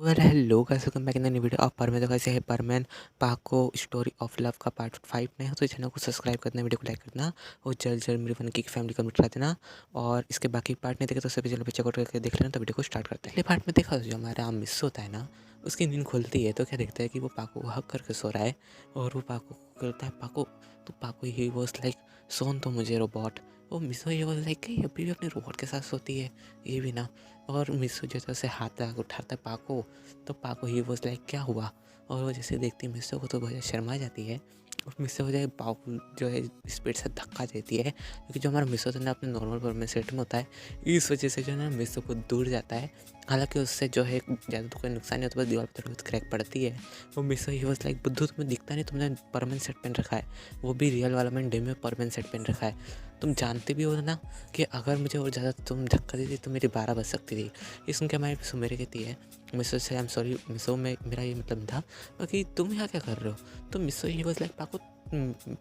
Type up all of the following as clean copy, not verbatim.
Well hello guys, welcome back in the new video of Perman. तो कैसे है Perman Pako story of love का part 5 में है, तो चैनल को सब्सक्राइब करना, वीडियो को लाइक करना और जल्द जल्द मेरी वन की फैमिली को मिटा देना। और इसके बाकी पार्ट नहीं देखे तो सभी चैनल पर चेकआउट करके देख लेना। तो वीडियो को स्टार्ट करते हैं। पहले पार्ट में देखा जो हमारा मिस होता है ना, उसकी नींद खुलती है तो क्या देखता है कि वो पाको को हक करके सो रहा है और वो पाको को कहता है पाको, तो पाको ही वॉज लाइक सोन तो मुझे रोबोट। वो मिसो ये वॉज लाइक कि अभी भी अपने रोबोट के साथ सोती है ये भी ना। और मिसो जो है उसे हाथ लगा के उठाता है पाको, तो पाको ही वॉज लाइक क्या हुआ। और वो जैसे देखती है मिसो को तो बहुत शर्मा जाती है और मिसो हो जाए पाको जो है स्पीड से धक्का देती है, क्योंकि जो हमारा मिसो तो ना अपने नॉर्मल पर में सेट में होता है, इस वजह से जो है ना मिसो को दूर जाता है। हालांकि उससे जो है ज़्यादा तो कोई नुकसान नहीं होता, बस दीवार पर थोड़ी बहुत क्रैक पड़ती है। वो मिसो ही वॉज लाइक बुद्धू तुम्हें दिखता नहीं, तुमने परमानेंट सेट पहन रखा है, वो भी रियल वाला मैंने डे में परमानेंट सेट पहन रखा है। तुम जानते भी हो ना कि अगर मुझे और ज़्यादा तुम धक्का देती तो मेरी 12 बज सकती थी। ये सुन के हमारी मिसो मेरे कहती है, मिसो से आई एम सॉरी मिसो, में मेरा ये मतलब था बाकी तुम यहाँ क्या कर रहे हो। तो मिसो ही वॉज लाइक पाको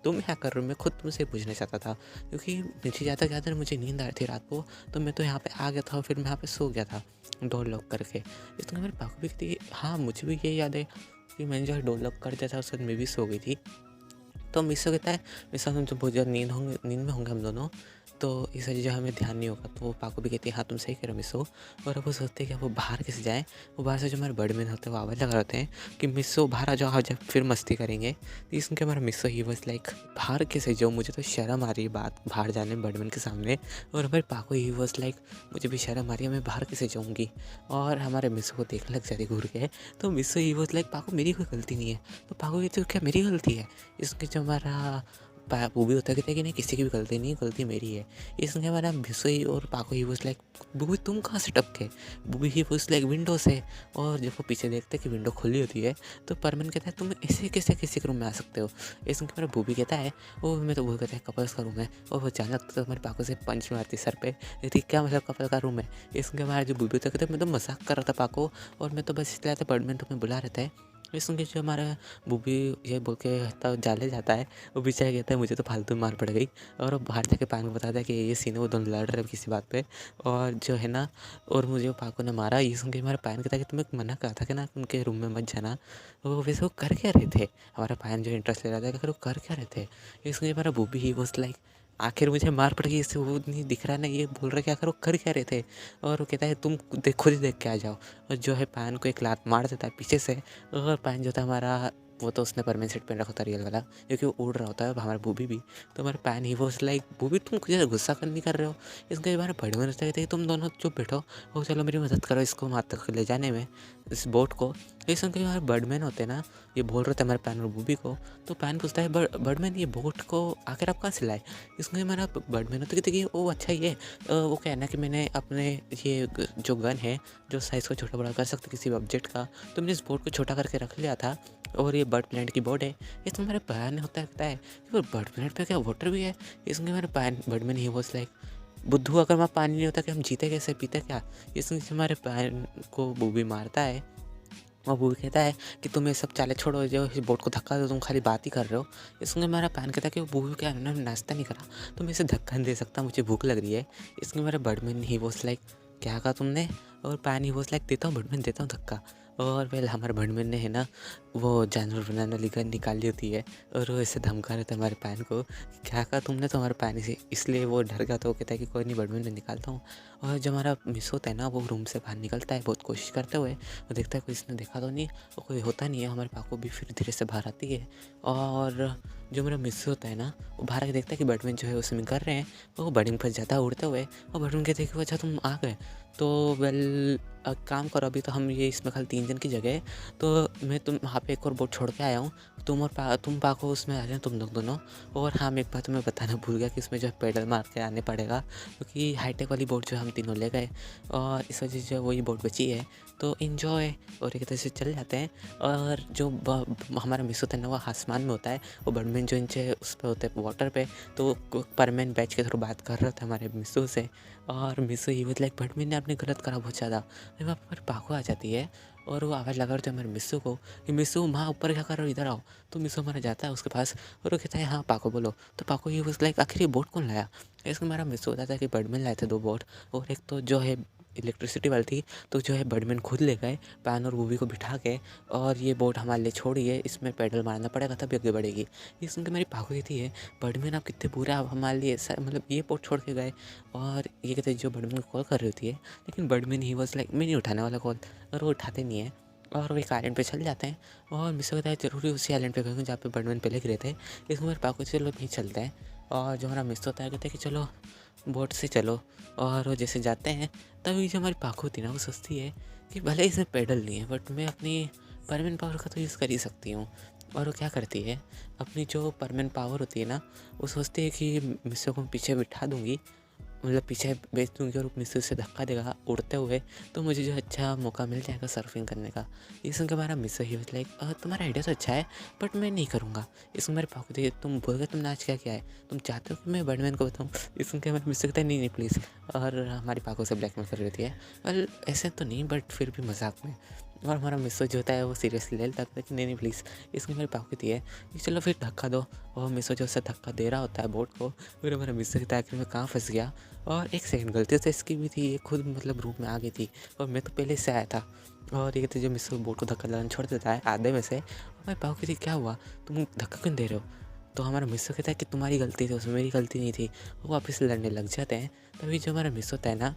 तुम यहाँ कर रहे हो, मैं खुद तुमसे पूछना चाहता था, क्योंकि मुझे ज़्यादा मुझे नींद आ रही थी रात को, तो मैं तो यहाँ पे आ गया था और फिर मैं यहाँ पे सो गया था डोर लॉक करके। इसलिए मेरे पाको भी कहती है हाँ मुझे भी ये याद है कि मैंने जो है डोर लॉक कर दिया था, उसके बाद मैं भी सो गई थी। तो मिसो कहता है मिसो हम तो बहुत ज़्यादा नींद में होंगे हम दोनों, तो इस वजह जो हमें ध्यान नहीं होगा। तो वो पाको भी कहती है हाँ तुम सही कह रहे हो मिसो। और अब वो सोचते हैं कि वो बाहर कैसे जाएँ। वो बाहर से जो हमारे बर्डमैन होते हैं वो आवाज़ लगा रहते हैं कि मिसो बाहर आ जाओ फिर मस्ती करेंगे। तो इसके हमारा मिसो ही बस लाइक बाहर कैसे जाओ, मुझे तो शर्म आ रही है बात बाहर जाने में बर्डमैन के सामने। और हमारे पाको ही बस लाइक मुझे भी शर्म आ रही है, मैं बाहर कैसे जाऊँगी। और हमारे मिसो को देखने लग जाती घूर के। तो मिसो ही बस लाइक पाको मेरी कोई गलती नहीं है। तो पाको कहते क्या मेरी गलती है। इसके जो हमारा वो भी होता कहता है कि नहीं किसी की भी गलती नहीं, गलती मेरी है। इसलिए हमारा भिसोई और पाको ही वॉज लाइक बूबी तुम कहाँ से टपके। Boobee he was like window से। और जब वो पीछे देखते हैं कि विंडो खुली होती है तो परमन कहता है तुम ऐसे कैसे किसी के रूम में आ सकते हो। इसलिए हमारा बूबी कहता है वो मैं तो वो कहता है कपल्स का रूम है। और वो अचानक तो हमारे पाको से पंच मारती सर पे, कहती क्या मतलब कपल का रूम है। इसलिए हमारा जो बूबी होता कहता है मैं तो मजाक कर रहा था पाको, और मैं तो बस इसलिए आता बर्डमैन तुम्हें बुला रहता है। इसलिए जो हमारा बूबी ये बोल के तब जाले जाता है, वो बेचारा कहता है मुझे तो फालतू मार पड़ गई। और वो बाहर जाके पाको को बताता है कि ये सीन है, वो दोनों लड़ रहे हैं किसी बात पे। और जो है ना और मुझे वो पाको ने मारा। ये सुन के हमारा पायन कहता है कि तुम्हें मना कहा था कि ना उनके रूम में मत जाना। वो वैसे वो कर क्या रहे थे। हमारा पायन जो इंटरेस्ट ले रहा था कि वो कर क्या रहे थे। ये सुन के हमारा बूबी ही वॉज लाइक आखिर मुझे मार पड़ गई, इससे वो नहीं दिख रहा ना, ये बोल रहा कि आखिर वो कर क्या रहे थे। और वो कहता है तुम खुद ही देख के आ जाओ। और जो है पायन को एक लात मार देता है पीछे से। और पायन जो था हमारा वो तो उसने परमानेंट सेट पहन रखा था रियल वाला, क्योंकि वो उड़ रहा होता है हमारा बूबी भी। तो हमारे पैन ही वो लाइक बूबी तुम कुछ गुस्सा कर नहीं कर रहे हो। इसके बारे में बड़े रहते कहते तुम दोनों चुप बैठो और चलो मेरी मदद करो इसको वहाँ तक ले जाने में, इस बोट को। ये सुन के हमारे बर्डमैन होते हैं ना, ये बोल रहे थे हमारे पैन और बूबी को। तो पैन पूछता है बर्डमैन ये बोट को आखिर आप कहाँ से लाए। इसमें हमारा बर्डमैन होता कहते कि वो अच्छा ही है, वो कहना कि मैंने अपने ये जो गन है जो साइज़ को छोटा बड़ा कर सकते किसी भी ऑब्जेक्ट का, तो मैंने इस बोट को छोटा करके रख लिया था। और ये बर्ड प्लांट की बोर्ड है। ये तो हमारे पैन होता है कि वो बर्ड प्लांट पे क्या वाटर भी है। इसमें हमारे pan Birdman he was like बुद्धू अगर वहाँ पानी नहीं होता कि हम जीते कैसे पीते क्या। इसमें हमारे पैन को बूबी मारता है और बूबी कहता है कि तुम ये सब चाले छोड़ो, जो इस बोट को धक्का दो, तुम खाली बात ही कर रहे हो। इसमें हमारा पैन कहता है कि वो बूबी क्या उन्होंने नाश्ता नहीं करा तो मैं इसे धक्का नहीं दे सकता, मुझे भूख लग रही है। इसमें हमारे बर्डमैन ही वॉज लाइक क्या कहा तुमने। और पैन ही वॉज लाइक देता हूँ बर्डमैन देता हूँ धक्का। और वेल हमारे बर्डमैन ने है ना वो जानवर बनाने वाली गन निकाल ली होती है और वो ऐसे धमका रहे थे हमारे पैन को क्या कहा तुमने, तो हमारे पैन से इसलिए वो डर गया। तो वो कहता है कि कोई नहीं बर्डमैन मैं निकालता हूँ। और जब हमारा मिस होता है ना वो रूम से बाहर निकलता है बहुत कोशिश करते हुए, वो देखता है कोई इसने देखा तो नहीं, और कोई होता नहीं है। हमारे पाको भी फिर धीरे से बाहर आती है। और जो मेरा मिस होता है ना वो बाहर आके देखता है कि बर्डमैन जो है वो स्विमिंग कर रहे हैं। तो बर्डमैन पर जाता है उड़ते हुए, और बर्डमैन कहते हैं कि अच्छा तुम आ गए। तो वेल काम करो, अभी तो हम ये इसमें खाली 3 जन की जगह है, तो मैं तुम वहाँ पे एक और बोट छोड़ के आया हूँ, तुम और तुम पाको उसमें आ जाए तुम लोग दोनों। और हाँ मैं एक बात तुम्हें बताना भूल गया कि इसमें जो है पैडल मार के आने पड़ेगा, क्योंकि हाईटेक वाली बोट जो हम तीनों ले गए और इस वजह से वही बोट बची है। तो इन्जॉय और एक तरह से चल जाते हैं। और जो हमारा मिस होता है ना वो आसमान में होता है, वो बर्डमैन जो नीचे उस पर होते हैं वाटर पे। तो परमैन बैठ के थोड़ा बात कर रहा था हमारे मिसो से। और मिसो ही लाइक बर्डमैन ने आपने गलत करा बहुत ज़्यादा। वहाँ पर पाको आ जाती है और वो आवाज़ लगा रहे थे हमारे मिसो को कि मिसो वहाँ ऊपर क्या कर रहे हो, इधर आओ। तो मिसो हमारा जाता है उसके पास और वो कहता है हाँ पाको बोलो। तो पाको ही लाइक आखिर ये बोट कौन लाया। इसमें हमारा मिसो होता था कि बर्डमैन लाए थे 2 बोट, और एक तो जो है इलेक्ट्रिसिटी वाली थी, तो जो है बर्डमैन खुद ले गए पान और वूवी को बिठा के, और ये बोट हमारे लिए छोड़िए, इसमें पैडल मारना पड़ेगा तभी आगे बढ़ेगी। ये सुन के मेरी पाको कहती है बर्डमैन आप कितने बुरे, आप हमारे लिए मतलब ये बोट छोड़ के गए। और ये कहते जो बर्डमैन को कॉल कर रही होती है, लेकिन बर्डमैन ही वॉज लाइक मैं नहीं उठाने वाला कॉल, और वो उठाते नहीं है और वो एक आइलैंड पे चल जाते हैं। और मिस्टर कहता है जरूरी उसी आइलैंड पे गए जहाँ पे बर्डमैन पहले गिरे थे। इसमें मेरे पाको चलो भी चलते हैं, और जो हमारा मिस्टर होता है कहते हैं कि चलो बोट से चलो। और वो जैसे जाते हैं तभी जो हमारी पाको होती है ना वो सोचती है कि भले इसमें पैडल नहीं है बट मैं अपनी परमानेंट पावर का तो यूज़ कर ही सकती हूँ। और वो क्या करती है, अपनी जो परमानेंट पावर होती है ना, वो सोचती है कि मिस्टर को पीछे बिठा दूंगी, मतलब पीछे भेज दूँगी और मिस्टर से धक्का देगा उड़ते हुए, तो मुझे जो अच्छा मौका मिल जाएगा सर्फिंग करने का। ये सुन के हमारा मिस्टर ही वाज लाइक तुम्हारा आइडिया तो अच्छा है बट मैं नहीं करूँगा। इसमें मेरे पापा थे तुम बोल गए तुमने आज क्या किया है, तुम चाहते हो कि मैं बर्डमैन को बताऊँ। ये सुन के हमारे मिस्टर कहता है नहीं नहीं प्लीज़, और हमारी पाको से ब्लैकमेल कर रही है। वेल ऐसे तो नहीं बट फिर भी मजाक में। और हमारा मिस्टर जो होता है वो सीरियसली ले लेता है कि नहीं नहीं प्लीज़। इसमें मेरी पाको कहती है कि चलो फिर धक्का दो, और मिस्टर जो उससे धक्का दे रहा होता है बोट को, फिर हमारा मिस्टर कहता है कि मैं कहाँ फंस गया। और एक सेकंड गलती से इसकी भी थी, ये खुद मतलब रूम में आ गई थी और मैं तो पहले से आया था। और ये कहते जो मिस्टर बोट को धक्का लगाना छोड़ देता है आधे में से, और मैं पाओ कहती क्या हुआ तुम धक्का क्यों दे रहे हो। तो हमारा मिस्टर कहता है कि तुम्हारी गलती थी उसमें, मेरी गलती नहीं थी। वो वापस लड़ने लग जाते हैं। तभी जो हमारा मिस्टर होता है ना,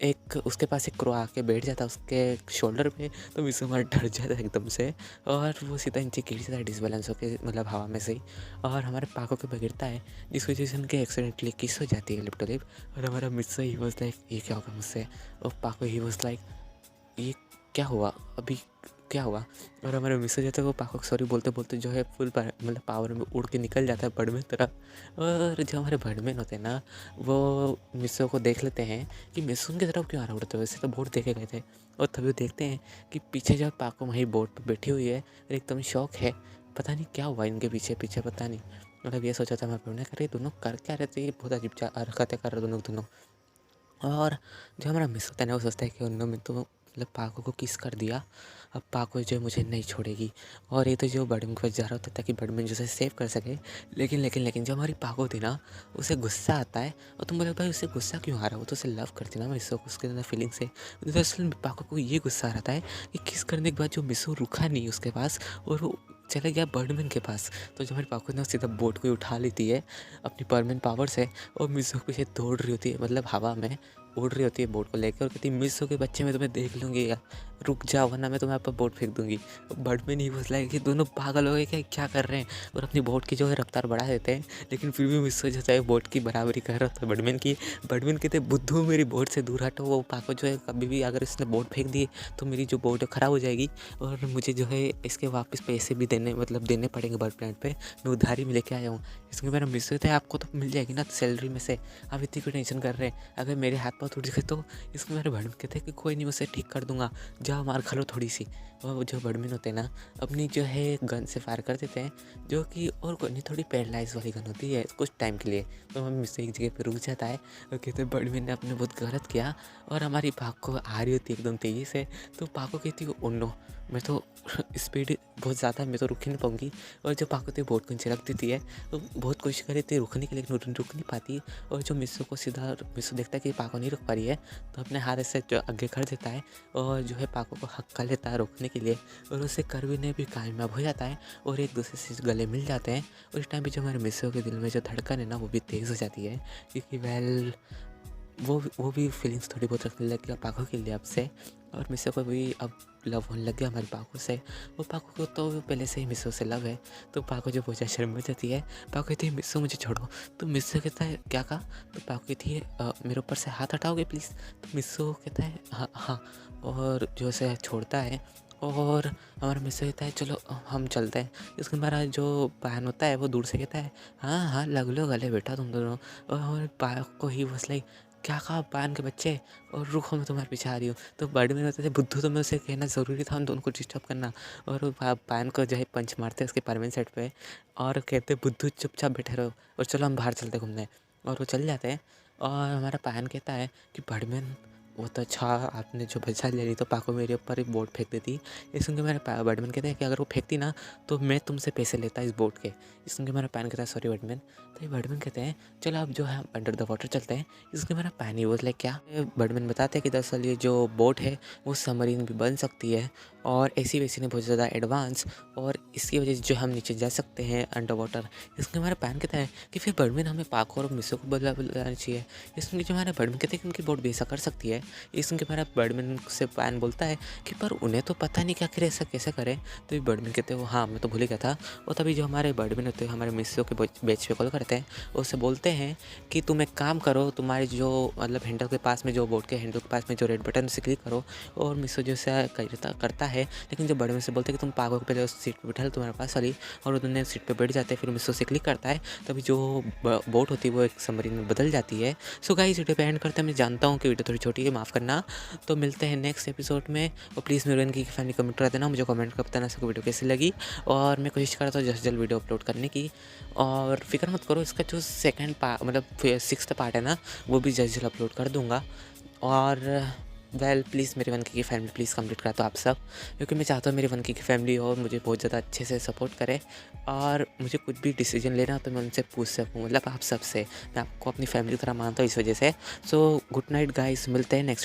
एक उसके पास एक क्रो आके बैठ जाता है उसके शोल्डर पे, तो मिस्टर हमारा डर जाता है एकदम से, और वो सीधा नीचे गिर जाता है डिसबैलेंस होकर, मतलब हवा में से ही, और हमारे पाकों के पे गिरता है, जिस वजह से उनके एक्सीडेंटली किस हो जाती है लिप टू लिप। और हमारा मिस्टर ही वॉज लाइक ये क्या होगा मुझसे, और पाको ही वॉज लाइक ये क्या हुआ अभी, क्या हुआ। और हमारे मिस्टर जो थे वो पाको सॉरी बोलते बोलते जो है फुल मतलब पावर में उड़ के निकल जाता है बर्डमैन तरफ। और जो हमारे बर्डमैन होते हैं ना, वो मिस्टर को देख लेते हैं कि मिस्टर उनकी तरफ क्यों आ रहा उड़ते, वैसे तो बोट देखे गए थे। और तभी वो देखते हैं कि पीछे जो पाको वहीं बोट पर बैठी हुई है, एकदम शौक है, पता नहीं क्या हुआ इनके पीछे पीछे, पता नहीं। मतलब ये सोचा था मैं अपने कर रही दोनों कर क्या रहे थे, ये बहुत अजीब हरकतें कर रहे दोनों दोनों। और जो हमारा मिस होता है ना वो सोचता है कि उन्होंने मैं तो मतलब पाको को किस कर दिया, अब पाको जो है मुझे नहीं छोड़ेगी। और ये तो जो बर्डमैन के पास जा रहा होता था कि बर्डमैन जो है सेव कर सके, लेकिन जो हमारी पाको थी ना उसे गुस्सा आता है। और तुम बोले भाई उसे गुस्सा क्यों आ रहा है, वो तो उसे लव करती ना मिसो, उसके अंदर फीलिंग से। तो असल पाको को ये गुस्सा आ रहा है कि किस करने के बाद जो मिसो रुका नहीं उसके पास, और वो चला गया बर्डमैन के पास। तो जो हमारी पाको ना सीधा बोट को उठा लेती है अपनी परमानेंट पावर से, और मिसो के पीछे दौड़ रही होती है, मतलब हवा में उड़ रही होती है बोट को लेकर, और कहती है मिस हो के बच्चे मैं तुम्हें देख लूँगी यार, रुक जाओ वरना मैं तुम्हें आप पर बोट फेंक दूँगी। बर्डमैन ही फंस लाएगा कि दोनों पागल हो गए क्या कर रहे हैं, और अपनी बोट की जो है रफ्तार बढ़ा देते हैं। लेकिन फिर भी मिस हो जाता है, बोट की बराबरी कर रहा था बर्डमैन की। बर्डमैन कहते बुद्धू मेरी बोट से दूर हटो, वो पाको जो है कभी भी अगर इसने बोट फेंक दी तो मेरी जो बोट है ख़राब हो जाएगी, और मुझे जो है इसके वापस पैसे भी देने मतलब देने पड़ेंगे बर्ड प्लांट पे, मैं उधारी में लेके आया हूँ। इसमें मेरा मिस है आपको तो मिल जाएगी ना सैलरी में से, आप इतनी क्यों टेंशन कर रहे हैं, अगर मेरे हाथ पाँव टूट गए तो। इसमें मेरे बड़मन कहते हैं कि कोई नहीं उसे ठीक कर दूंगा, जाओ मार खा लो थोड़ी सी। और जो बड़मन होते हैं ना अपनी जो है गन से फायर कर देते हैं, जो कि और कोई नहीं थोड़ी पैरालाइज वाली गन होती है कुछ टाइम के लिए। तो हम मिस एक जगह पे रुक जाता है और कहते हैं बड़मन ने अपने बहुत गलत किया, और हमारी पाको आ रही होती है एकदम तेज़ी से। तो पाको कहती है ओ नो मैं तो स्पीड बहुत ज़्यादा है, मैं तो रुक ही नहीं पाऊँगी। और जो पाको थी बोट को नीचे रख देती है, तो बहुत कोशिश कर रही थी रुकने के लिए लेकिन रुक नहीं पाती। और जो मिस्सू को सीधा मिस्सू देखता है कि पाको नहीं रुक पा रही है, तो अपने हाथ से जो आगे कर देता है और जो है पाको को हक कर लेता है रोकने के लिए, और उसे करने भी कामयाब हो जाता है और एक दूसरे से गले मिल जाते हैं। और इस टाइम पे जो हमारे मिस्सू के दिल में जो धड़कन है ना वो भी तेज़ हो जाती है, क्योंकि वेल वो भी फीलिंग्स थोड़ी बहुत रखने लग गया पाको के लिए अब से। और मिस्सो को भी अब लव होने लग गया हमारी पाको से। वो पाको को तो पहले से ही मिस्सो से लव है, तो पाको जो बहुत शर्म जाती है। पाको कहती है मिस्सो मुझे छोड़ो, तो मिस्सो कहता है क्या कहा, तो पाको कहती है मेरे ऊपर से हाथ हटाओगे प्लीज़। तो मिस्सो कहता है हाँ हाँ, और जो से छोड़ता है। और हमारा मिस्सो कहता है चलो हम चलते हैं। इसके हमारा जो बहन होता है वो दूर से कहता है हाँ हाँ लग लो गले बेटा तुम दोनों। और पाको ही बस लाइक क्या कहा पान के बच्चे, और रुको मैं तुम्हारे पीछे आ रही हूँ। तो बर्ड में होते थे बुद्धू, तो मैं उसे कहना ज़रूरी था उन दोनों को डिस्टर्ब करना। और वो पान को जो है पंच मारते हैं उसके परमानेंट सेट पे, और कहते बुद्धू चुपचाप बैठे रहो और चलो हम बाहर चलते घूमने। और वो चल जाते हैं। और हमारा पान कहता है कि बर्डमैन वो तो अच्छा आपने जो बचा ले ली, तो पाको मेरे ऊपर एक बोर्ड फेंक देती। ये सुन के मेरा बैडमैन कहते हैं कि अगर वो फेंकती ना तो मैं तुमसे पैसे लेता इस बोर्ड के। ये सुन के मेरा पैन कहता है सॉरी बैडमैन। तो ये बैडमैन कहते हैं चलो अब जो है हम अंडर द वाटर चलते हैं। इसके मेरा पैन ही बोलता है क्या। बैडमैन बताते हैं कि दरअसल ये जो बोट है वो सबमरीन भी बन सकती है और ऐसी वैसी नहीं बहुत ज़्यादा एडवांस, और इसकी वजह से जो हम नीचे जा सकते हैं अंडर वाटर। इसके हमारा पैन कहता है कि फिर बैडमैन हमें पाको और मिसो को बुलाना चाहिए। इसमें जो हमारा बैडमैन कहते हैं कि उनकी बोट भी ऐसा कर सकती है। इसमें हमारा बैडमैन से पैन बोलता है कि पर उन्हें तो पता नहीं कि आखिर ऐसा कैसे करें। तो ये बैडमैन कहते हैं वो हाँ मैं तो भूल ही गया था। और तभी जो हमारे बैडमैन होते हैं हमारे मिसो के बेच पे कॉल करते हैं, उससे बोलते हैं कि तुम एक काम करो, तुम्हारे जो मतलब हैंडल के पास में, जो बोट के हैंडल के पास में जो रेड बटन उसे क्लिक करो। और मिसो जो से करता है, लेकिन जो बैडमैन से बोलते हैं कि तुम पागो को पहले उस सीट पर बैठा लो तुम्हारे पास वाली, और वो दोनों सीट पर बैठ जाते हैं। फिर मिसो से क्लिक करता है, तभी जो बोट होती है वो एक सबमरीन में बदल जाती है। सो गाइस वीडियो पे एंड करते हैं। मैं जानता हूँ कि वीडियो थोड़ी छोटी है, माफ़ करना। तो मिलते हैं नेक्स्ट एपिसोड में, और प्लीज़ मेरे की फैमिली कमेंट कर देना, मुझे कमेंट कर बताना सबको वीडियो कैसी लगी। और मैं कोशिश कर रहा था जल्द से जल्द वीडियो अपलोड करने की, और फिक्र मत करो, इसका जो सेकंड पार्ट मतलब 6th पार्ट है ना, वो भी जल्द से जल्द अपलोड कर दूँगा। और प्लीज़ मेरी वन की फैमिली प्लीज़ कंप्लीट करा दो आप सब, क्योंकि मैं चाहता हूँ मेरी वन की फैमिली और मुझे बहुत ज़्यादा अच्छे से सपोर्ट करे, और मुझे कुछ भी डिसीजन लेना हो तो मैं उनसे पूछ सकूँ, मतलब आप सब से। मैं आपको अपनी फैमिली की तरह मानता हूँ इस वजह से। सो गुड नाइट गाइस, मिलते हैं नेक्स्ट